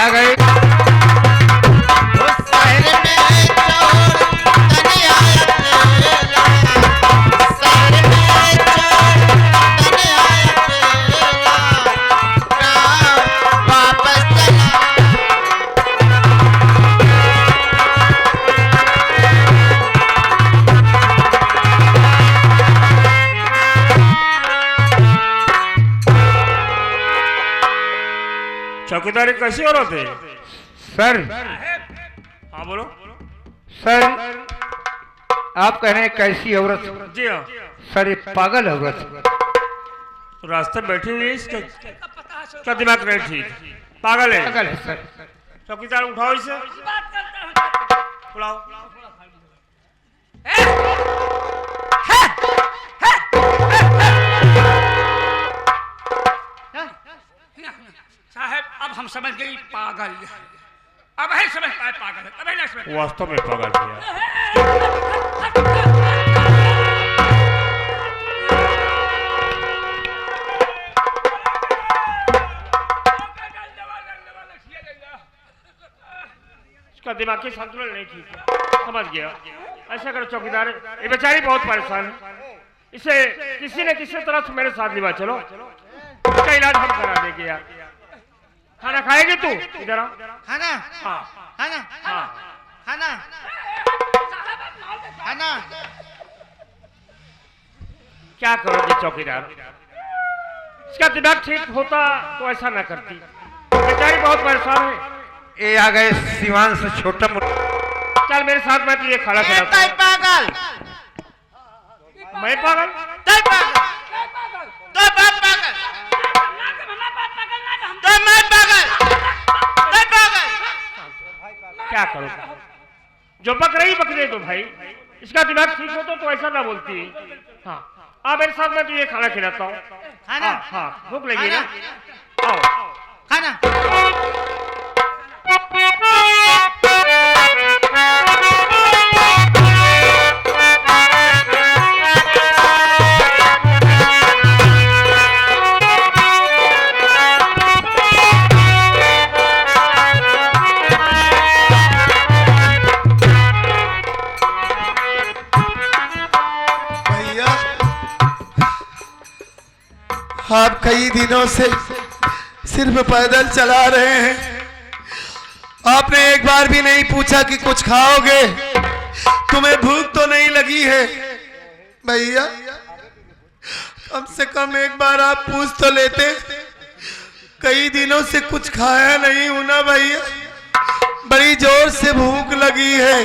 आ गए। चौकीदारी कैसी औरत है सर? हाँ बोलो सर आप कह रहे हैं कैसी औरत? जी हाँ। सर ये पागल औरत। तो रास्ते में बैठी हुई है, इसका क्या दिमाग नहीं ठीक? पागल है। पागल है सर। चौकीदार उठाओ इसे, उठाओ। साहब अब हम समझ गई पागल। अब है समझ पाए पागल है, तब है ना समझ। वास्तव में पागल भैया। इसका दिमागी संतुलन नहीं ठीक है, समझ गया। ऐसा करो चौकीदार, ये बेचारी बहुत परेशान है, इसे किसी न किसी तरह से मेरे साथ लिवा चलो, इसका इलाज हम करा देंगे यार। खाना खाएगी तू? इधर आ। खाना? हाँ खाना? हाँ। खाना? खाना? क्या करोगे चौकीदार? इसका दिमाग ठीक होता तो ऐसा ना करती, बेचारी बहुत परेशान है। ये आ गए सिवान से छोटा मोटा। चल मेरे साथ मैं तुझे खाना खिलाता हूं। पागल? मैं पागल? तो पागल? तो बाप पागल? तो मैं पागल? तो पागल? क्या करो? जो बक रही बक दे दो भाई, इसका दिमाग ठीक हो तो ऐसा ना बोलती। हाँ आ मेरे साथ मैं तुझे खाना खिलाता हूँ। खाना? हाँ हाँ भूख लगी ना, आओ। खाना? आप कई दिनों से सिर्फ पैदल चला रहे हैं, आपने एक बार भी नहीं पूछा कि कुछ खाओगे, तुम्हें भूख तो नहीं लगी है? भैया कम से कम एक बार आप पूछ तो लेते, कई दिनों से कुछ खाया नहीं हूं ना भैया, बड़ी जोर से भूख लगी है,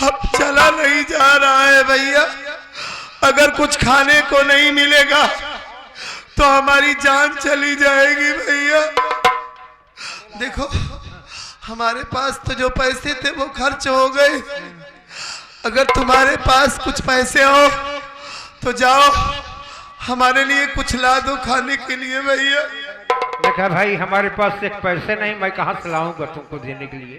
अब चला नहीं जा रहा है भैया, अगर कुछ खाने को नहीं मिलेगा तो हमारी जान चली जाएगी भैया। देखो हमारे पास तो जो पैसे थे वो खर्च हो गए, अगर तुम्हारे पास कुछ पैसे हो तो जाओ हमारे लिए कुछ ला दो खाने के लिए भैया। देखा भाई हमारे पास एक पैसे नहीं, मैं कहाँ से लाऊंगा तुमको देने के लिए?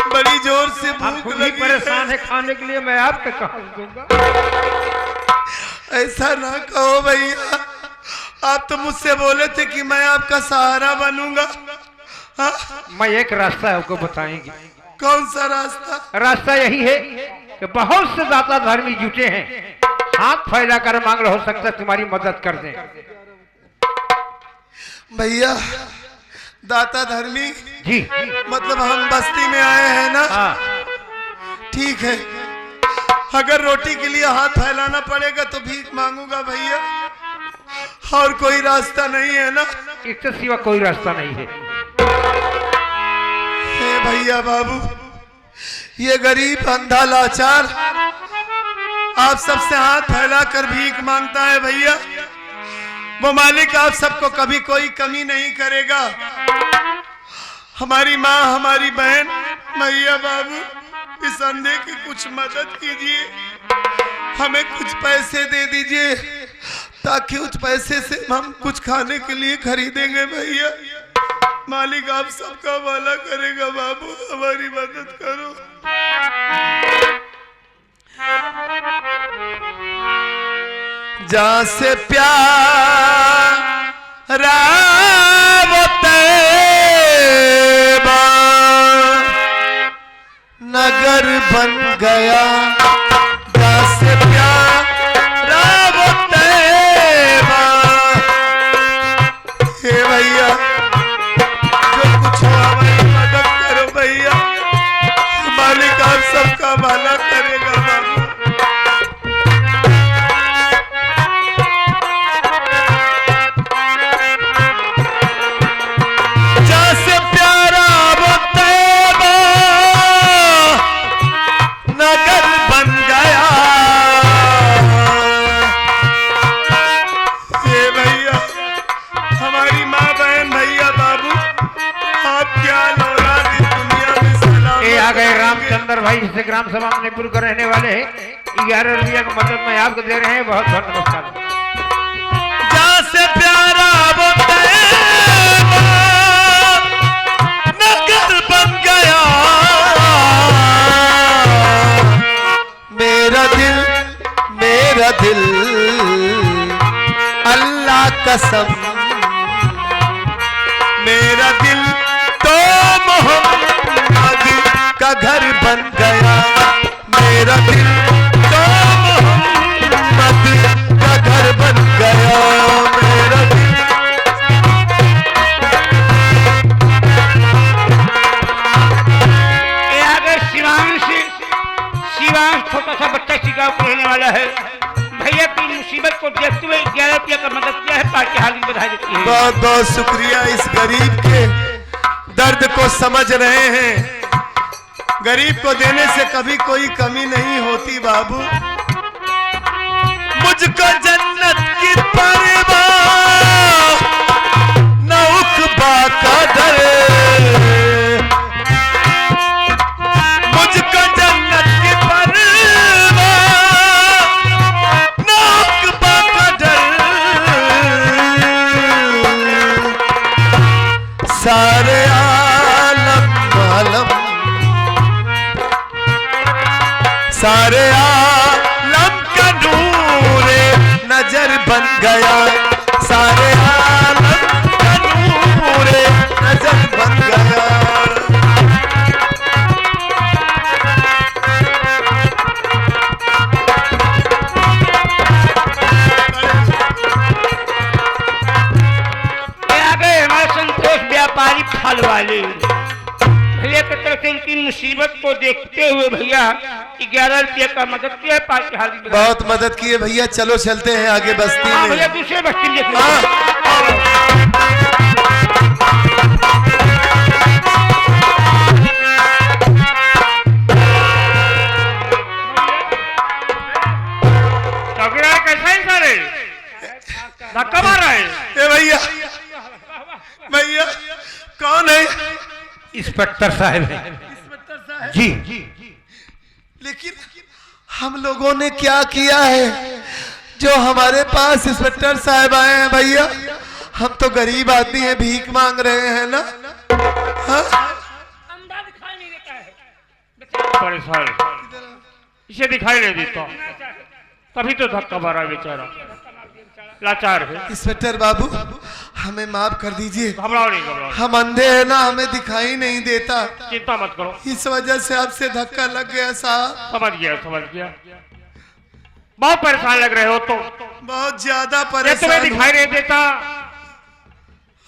बड़ी जोर से आप भूख खुद ही लगी परेशान है खाने के लिए, मैं आपको कहाँ से दूंगा? ऐसा ना कहो भैया, आप तो मुझसे बोले थे कि मैं आपका सहारा बनूंगा। हाँ? मैं एक रास्ता आपको बताएंगे। कौन सा रास्ता? रास्ता यही है कि बहुत से दाता धर्मी जुटे हैं, हाथ फैला कर मांग लो, हो सकता है तुम्हारी मदद कर दें। भैया दाता धर्मी जी मतलब हम बस्ती में आए हैं ना? हाँ। ठीक है, अगर रोटी के लिए हाथ फैलाना पड़ेगा तो भीख मांगूंगा भैया, और कोई रास्ता नहीं है ना? इससे सिवा कोई रास्ता नहीं है। हे भैया बाबू, ये गरीब अंधा लाचार आप सबसे हाथ फैलाकर भीख मांगता है भैया, वो मालिक आप सबको कभी कोई कमी नहीं करेगा। हमारी माँ, हमारी बहन, भैया बाबू, इस अंधे की कुछ मदद कीजिए, हमें कुछ पैसे दे दीजिए ताकि उस पैसे से हम कुछ खाने के लिए खरीदेंगे भैया। मालिक आप सबका भला करेगा बाबू, हमारी मदद करो। जहाँ से प्यारा, 3 नगर बन गया, जैसे प्यारा वो तैबा। हे भैया जो कुछ हो हमारी मदद करो भैया, मालिक आप सबका भला करेगा बाबू। जैसे प्यारा वो तैबा नगर बन गया। ये भैया हमारी माँ बहन भैया बाबू आप क्या औलाद इस दुनिया में सलामत ये आ गए रामचंद्र भाई, जिसे ग्राम सभा मणिपुर के रहने वाले हैं। 11 रुपया की मदद में आपको दे रहे हैं। बहुत बहुत नमस्कार। जहाँ से प्यारा वो तैबा नगर बन गया, मेरा दिल अल्लाह कसम, मेरा दिल तो मोहम्मद का घर बन गया, मेरा दिल तो मोहम्मद का घर बन गया, मेरा दिल। ये आगे शिवांश छोटा सा बच्चा शिकाव रहने वाला है। भैया की मुसीबत को देखते हुए 11 रुपया का मदद किया है। पार्टी हार्दिक बधाई देती है। बहुत बहुत शुक्रिया। इस गरीब के दर्द को समझ रहे हैं। गरीब को देने से कभी कोई कमी नहीं होती बाबू। मुझको जन्नत की परवाह न उक़बा का डर, मुझको जन्नत की परवाह न उक़बा का डर। सारे आलम आलम, सारे आलम का नूरे नजर बन गया, सारे आलम का नूरे नजर बन गया। ये आगे हमारे संतोष व्यापारी फल वाले भैया की तरफ से इनकी मुसीबत को देखते हुए भैया 11 रुपये का मदद किया है। पार्टी हार्दिक बधाई। बहुत मदद की है भैया। चलो चलते हैं आगे बस्ती हाँ में। भैया दूसरे बस्ती में चौकीदार कैसा है सारे धक्का मार रहा है। ए भैया भैया कौन है? इंस्पेक्टर साहब हैं जी। लेकिन हम लोगों ने क्या किया है जो हमारे पास इंस्पेक्टर साहब आए हैं भैया? हम तो गरीब आदमी हैं, भीख मांग रहे हैं ना। हाँ? अंधा दिखाई नहीं देता है। परेशान इसे दिखाई नहीं देता, तभी तो धक्का मारा बेचारा, लाचार है। इंस्पेक्टर बाबू हमें माफ कर दीजिए। घबराओ नहीं, घबराओ नहीं। हम अंधे हैं ना, हमें दिखाई नहीं देता, चिंता मत करो। इस वजह से आपसे धक्का लग गया साहब। समझ गया, समझ गया। बहुत परेशान लग रहे हो तो। बहुत ज्यादा ये तुम्हें परेशान दिखाई नहीं देता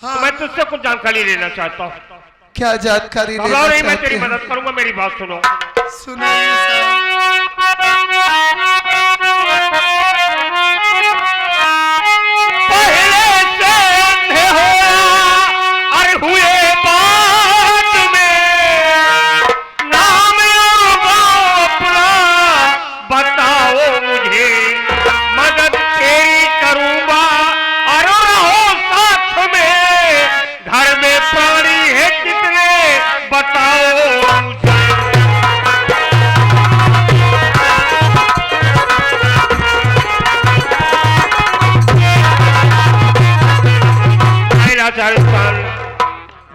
हाँ। तो मैं तुझसे कुछ जानकारी लेना चाहता हूँ। क्या जानकारी घबराओ नहीं, लेना मैं तेरी चाहते हैं? मदद करूंगा। मेरी बात सुनो। सुनाइए साहब। पहले से अंधे हो और हुए बात में, नाम और अपना बताओ मुझे, मदद तेरी करूंगा और रहो साथ में। घर में प्राणी है कितने बताओ मुझे।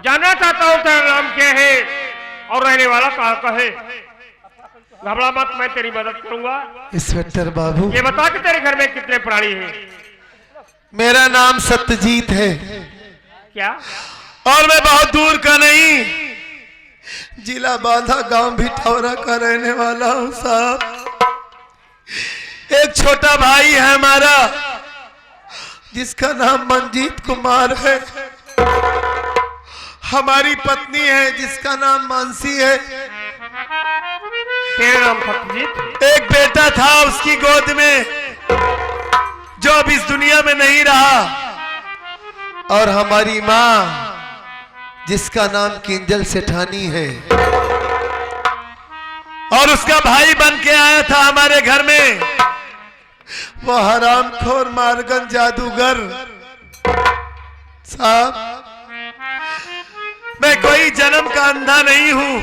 जानना चाहता हूँ तेरा नाम क्या है और रहने वाला कहाँ का है। घबरा मत, मैं तेरी मदद करूंगा। इंस्पेक्टर बाबू ये बता कि तेरे घर में कितने प्राणी हैं। मेरा नाम सत्यजीत है क्या? और मैं बहुत दूर का नहीं, जिला बांधा गांव भिठौरा का रहने वाला हूं साहब। एक छोटा भाई है हमारा जिसका नाम मंजीत कुमार है। हमारी पत्नी है जिसका नाम मानसी है। तेरा नाम सत्यजीत? एक बेटा था उसकी गोद में जो अब इस दुनिया में नहीं रहा। और हमारी माँ जिसका नाम किंजल सेठानी है। और उसका भाई बन के आया था हमारे घर में, वो हरामखोर मारगन जादूगर। साहब मैं कोई जन्म का अंधा नहीं हूं।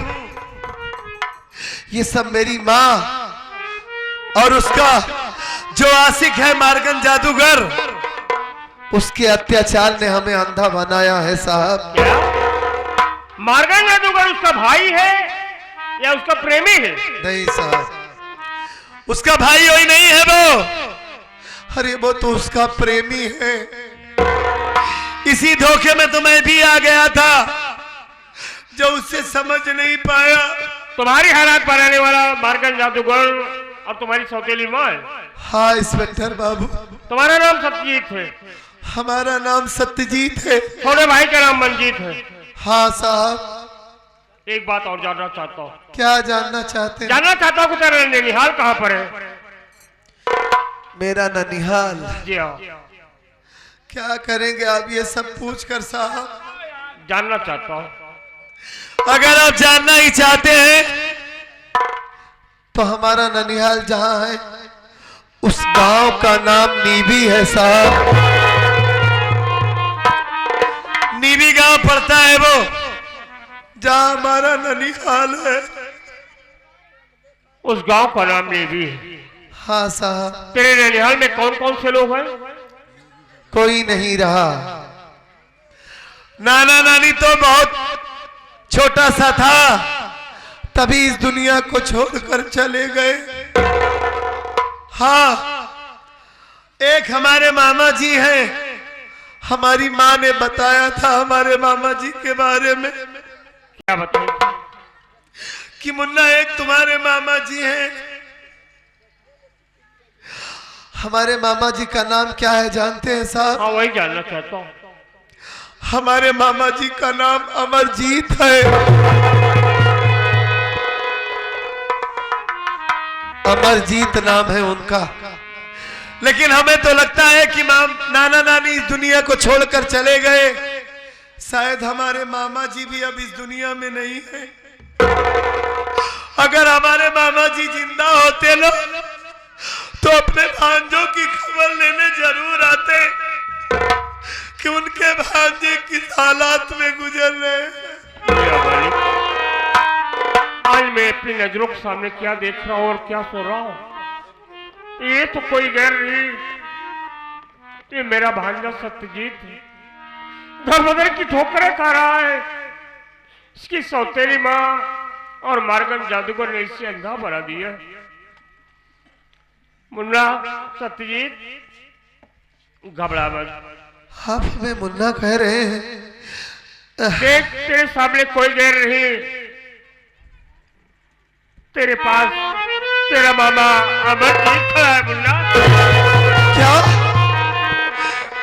ये सब मेरी माँ और उसका जो आशिक है मारगन जादूगर, उसके अत्याचार ने हमें अंधा बनाया है साहब। क्या मारगन जादूगर उसका भाई है या उसका प्रेमी है? नहीं साहब, उसका भाई वही नहीं है वो। अरे वो तो उसका प्रेमी है। इसी धोखे में तो मैं भी आ गया था जो उससे समझ नहीं पाया। तुम्हारी हालात बनाने वाला मारगन जादूगर और तुम्हारी सौतेली माँ है? हाँ इंस्पेक्टर बाबू। तुम्हारा नाम सत्यजीत है? हमारा नाम सत्यजीत है। छोटे भाई का नाम मंजीत है? हाँ साहब। एक बात और जानना चाहता हूँ। क्या जानना चाहते हैं? जानना चाहता हूँ कि तेरा ननिहाल कहाँ पर है? मेरा ननिहाल? जी हाँ। क्या करेंगे आप ये सब पूछ कर साहब? जानना चाहता हूँ। अगर आप जानना ही चाहते हैं तो हमारा ननिहाल जहां है उस गांव का नाम नीबी है साहब। नीबी गांव पड़ता है वो जहां हमारा ननिहाल है। उस गांव का नाम नीबी है? हाँ साहब। तेरे ननिहाल में कौन कौन से लोग हैं? कोई नहीं रहा। नाना नानी तो बहुत छोटा सा था तभी इस दुनिया को छोड़कर चले गए। हाँ एक हमारे मामा जी हैं। हमारी माँ ने बताया था हमारे मामा जी के बारे में। क्या बताया? कि मुन्ना एक तुम्हारे मामा जी हैं। हमारे मामा जी का नाम क्या है जानते हैं साहब? हाँ वही जानना चाहता हूँ। हमारे मामा जी का नाम अमरजीत है। अमरजीत नाम है उनका। लेकिन हमें तो लगता है कि नाना नानी इस दुनिया को छोड़कर चले गए। शायद हमारे मामा जी भी अब इस दुनिया में नहीं है। अगर हमारे मामा जी जिंदा होते ना तो अपने भांजों की खबर लेने जरूर आते कि उनके भांजे किस हालात में गुजर रहे हैं। आज मैं अपनी नजरों के सामने क्या देख रहा हूँ और क्या सुन रहा हूँ। ये तो कोई गैर नहीं, ये मेरा भांजा सत्यजीत है। घर बदर की ठोकरें खा रहा है। इसकी सौतेली माँ और मारगन जादूगर ने इसे अंधा बना दिया। मुन्ना सत्यजीत घबरा मत। आप हमें मुन्ना कह रहे हैं? देख तेरे सामने कोई गैर नहीं। तेरे पास तेरा मामा अमरजीत खड़ा है मुन्ना। क्या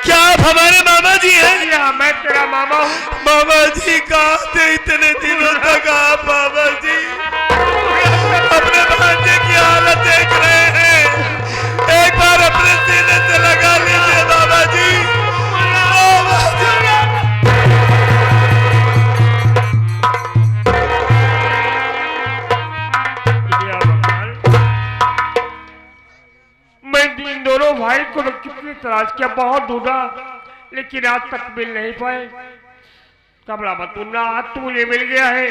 क्या आप हमारे मामा जी हैं? हाँ मैं तेरा मामा हूँ। मामा जी कहाँ थे इतने दिनों तक आप? मामा जी अपने भांजे की हालत देख रहे हैं। एक बार अपने सीने से लगा लीजिए बाबा जी। मैं इन दोनों भाई को कितनी तलाश किया, बहुत ढूंढा, लेकिन आज तक मिल नहीं पाए। घबरा मत मुन्ना, आज तू मुझे मिल गया है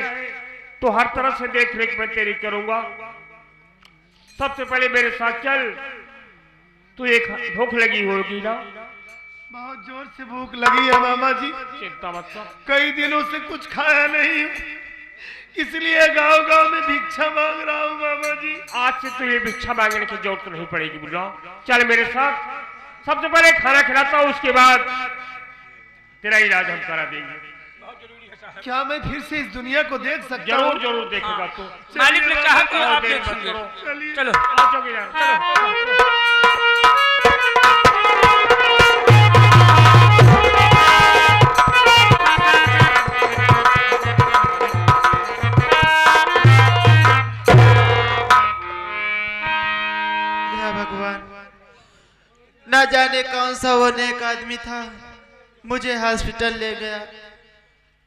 तो हर तरह से देख रेख मैं तेरी करूंगा। सबसे पहले मेरे साथ चल। तू एक भूख लगी होगी ना? बहुत जोर से भूख लगी है मामा जी। चिंता मत कर। कई दिनों से कुछ खाया नहीं, इसलिए गांव गांव में भिक्षा मांग रहा हूँ मामा जी। आज से तुझे भिक्षा मांगने की जरूरत नहीं पड़ेगी मुन्ना। चल मेरे साथ। सबसे पहले खाना खिलाता हूँ, उसके बाद तेरा इलाज हम करा देंगे। क्या मैं फिर से इस दुनिया को देख सकता जरूर हूँ? जरूर देखेगा तू। मालिक ने कहा तो आप देर मत देखेंगे। करो। चलो चलो चौकीदार चलो। या भगवान, ना जाने कौन सा वो नेक आदमी था, मुझे हॉस्पिटल ले गया,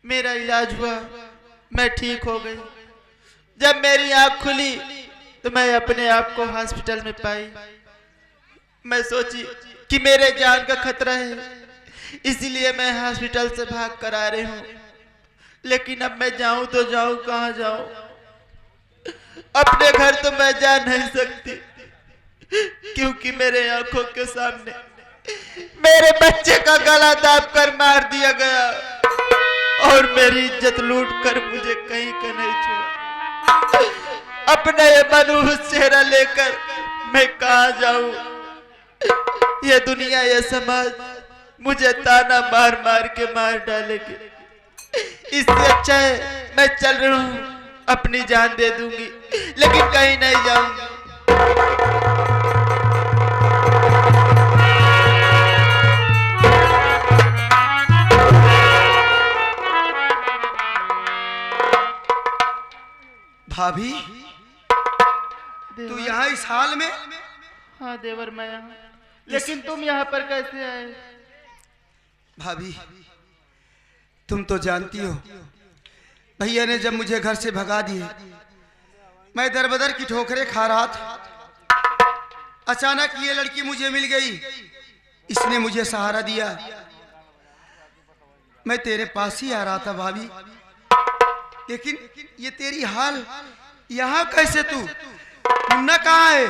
मेरा इलाज हुआ, मैं ठीक हो गई। जब मेरी आंख खुली तो मैं अपने आप को हॉस्पिटल में पाई। मैं सोची कि मेरे जान का खतरा है, इसीलिए मैं हॉस्पिटल से भाग कर आ रही हूँ। लेकिन अब मैं जाऊं तो जाऊं कहाँ जाऊं? अपने घर तो मैं जा नहीं सकती, क्योंकि मेरे आंखों के सामने मेरे बच्चे का गला दाब कर मार दिया गया और मेरी इज्जत लूट कर मुझे कहीं का नहीं छोड़ा। अपना ये मनहूस चेहरा लेकर मैं कहाँ जाऊं? ये दुनिया, ये समाज मुझे ताना मार मार के मार डालेगी। इससे अच्छा है मैं चल रही हूँ, अपनी जान दे दूंगी, लेकिन कहीं नहीं जाऊंगी। भाभी, तू यहाँ इस हाल में? हाँ देवर, मैं यहाँ। लेकिन तुम यहाँ पर कैसे आए? भाभी, तुम तो जानती हो भैया ने जब मुझे घर से भगा दिए, मैं दरबदर की ठोकरें खा रहा था। अचानक ये लड़की मुझे मिल गई, इसने मुझे सहारा दिया। मैं तेरे पास ही आ रहा था भाभी, लेकिन ये तेरी हाल यहाँ कैसे? तू मुन्ना कहाँ है?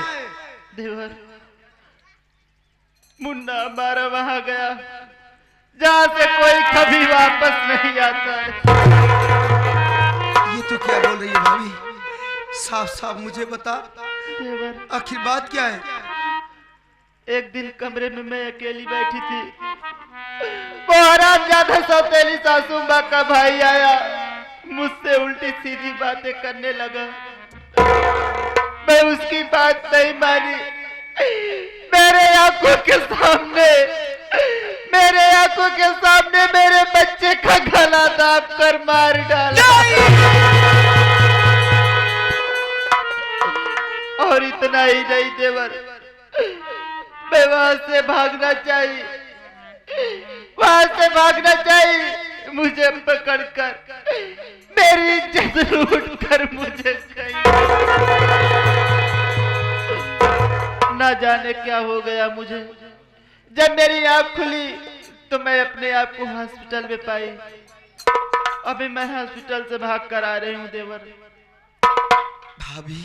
देवर, मुन्ना हमारा वहां गया जहाँ से कोई कभी वापस नहीं आता है। ये तो क्या बोल रही है भाभी? साफ साफ मुझे बता, देवर, आखिर बात क्या है? एक दिन कमरे में मैं अकेली बैठी थी, वो हरामजादा सौतेली सासू माँ का भाई आया, मुझसे उल्टी सीधी बातें करने लगा। मैं उसकी बात नहीं मानी। मेरे आंखों के सामने मेरे बच्चे का गला दाब कर मार डाला। और इतना ही नहीं देवर, मैं वहां से भागना चाहिए, मुझे पकड़कर मेरी इज्जत लूट कर मुझे कहीं, ना जाने क्या हो गया मुझे। जब मेरी आंख खुली तो मैं अपने आप को हॉस्पिटल में पाई। अभी मैं हॉस्पिटल से भाग कर आ रही हूँ देवर। भाभी,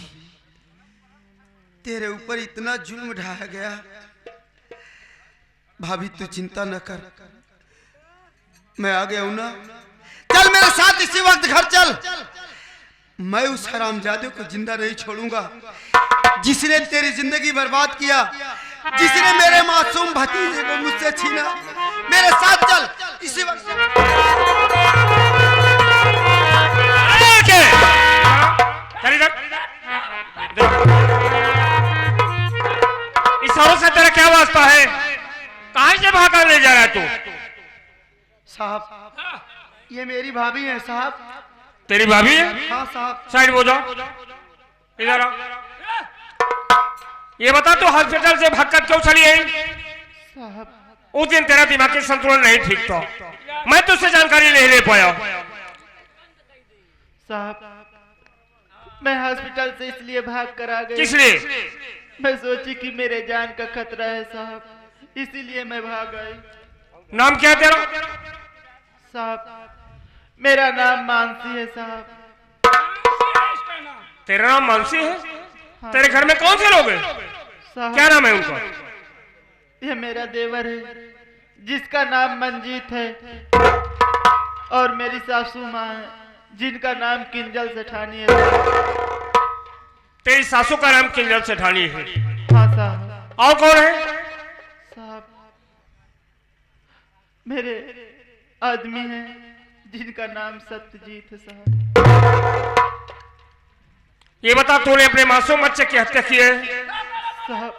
तेरे ऊपर इतना जुल्म ढाया गया। भाभी तू चिंता न कर, मैं आ गया हूं ना। चल मेरे साथ इसी वक्त घर चल। मैं उस हरामजादे को जिंदा नहीं छोड़ूंगा जिसने तेरी जिंदगी बर्बाद किया, जिसने मेरे मासूम भतीजे को मुझसे छीना। मेरे साथ चल इसी वक्त। इस औरत से तेरा क्या वास्ता है? कहां से भागा ले जा रहा है तू? साहब, ये मेरी भाभी है साहब। तेरी भाभी है? हाँ साहब। साइड हो जाओ, इधर आ। ये बता तू हॉस्पिटल से भागकर क्यों चली आई? साहब, उस दिन तेरा दिमागी संतुलन नहीं ठीक था, मैं तुझसे जानकारी नहीं ले पाया। साहब, मैं हॉस्पिटल से इसलिए भाग कर आ गई। किस लिए? मैं सोची कि मेरे जान का खतरा है साहब, इसीलिए मैं भाग आई। नाम क्या है तेरा? साहब, मेरा नाम मानसी है साहब। तेरा नाम मानसी है? हाँ। तेरे घर में कौन से लोग हैं? साहब, क्या नाम है उनका? ये मेरा देवर है जिसका नाम मंजीत है, और मेरी सासू माँ है जिनका नाम किंजल सेठानी है। तेरी सासू का नाम किंजल सेठानी है? हाँ साहब। और कौन है? साहब, मेरे आदमी हैं जिनका नाम सत्यजीत है साहब। ये बता, तूने अपने मासूम बच्चे की हत्या की है? साहब,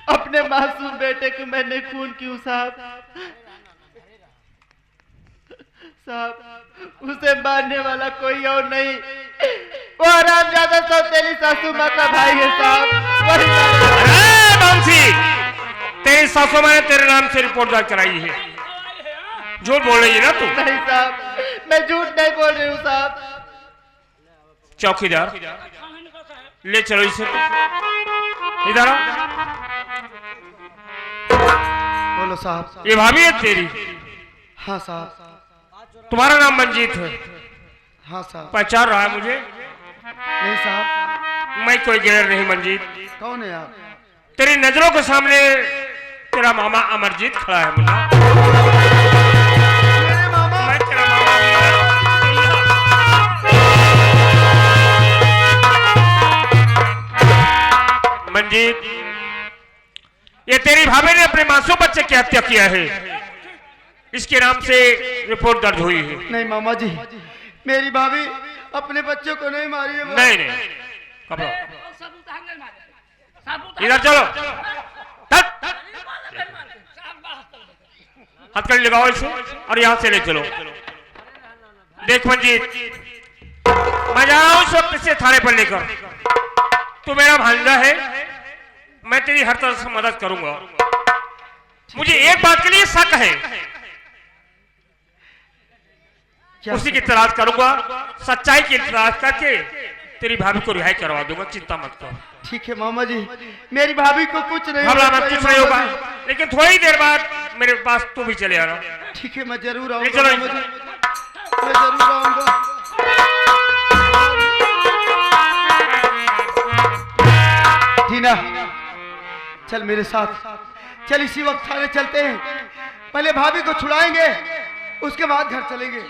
अपने मासूम बेटे को मैंने खून क्यों साहब? साहब, उसे मारने वाला कोई और नहीं, वो हरामजादा सौतेली सासू माँ का भाई है साहब। वही मानसी, तेरी सासू माँ ने तेरे नाम से रिपोर्ट दर्ज कराई है। झूठ बोल रही है ना तू? नहीं साहब, मैं झूठ नहीं बोल रही हूँ साहब। चौकीदार, ले चलो इसे इधर आओ। बोलो साहब। ये भाभी है तेरी? हाँ साहब। तुम्हारा नाम मंजीत है? हाँ साहब। पहचान रहा है मुझे? नहीं साहब। मैं कोई गैर नहीं मंजीत। कौन है आप? तेरी नजरों के सामने तेरा मामा अमरजीत खड़ा है मुन्ना। मेरे मामा। मैं तेरा मामा मंजीत, ये तेरी भाभी ने अपने मासूम बच्चे की हत्या किया है, इसके नाम से रिपोर्ट दर्ज हुई है। नहीं मामा जी, मेरी भाभी अपने बच्चों को नहीं मारी है। नहीं नहीं, कब इधर चलो। हथकड़ी लगाओ इसे और यहाँ से ले चलो। देख मंजीत, मैं जा रहा हूँ इस वक्त इसे थाने पर लेकर। तू मेरा भांजा है, मैं तेरी हर तरह से मदद करूंगा। मुझे एक बात के लिए शक है, उसी की तलाश करूंगा। सच्चाई की तलाश करके तेरी भाभी को रिहाई करवा दूंगा, चिंता मत कर। ठीक है मामा जी, मेरी भाभी को कुछ नहीं घबरा मत, चाहिए कुछ नहीं होगा, मामा जी। लेकिन थोड़ी देर बाद मेरे पास तू भी चले आना। ठीक है, मैं जरूर ले आऊंगा चलो। मामा जी, मैं जरूर आऊंगा। टीना, चल मेरे साथ, चल इसी वक्त थाने चलते हैं। पहले भाभी को छुड़ाएंगे, उसके बाद घर चलेंगे।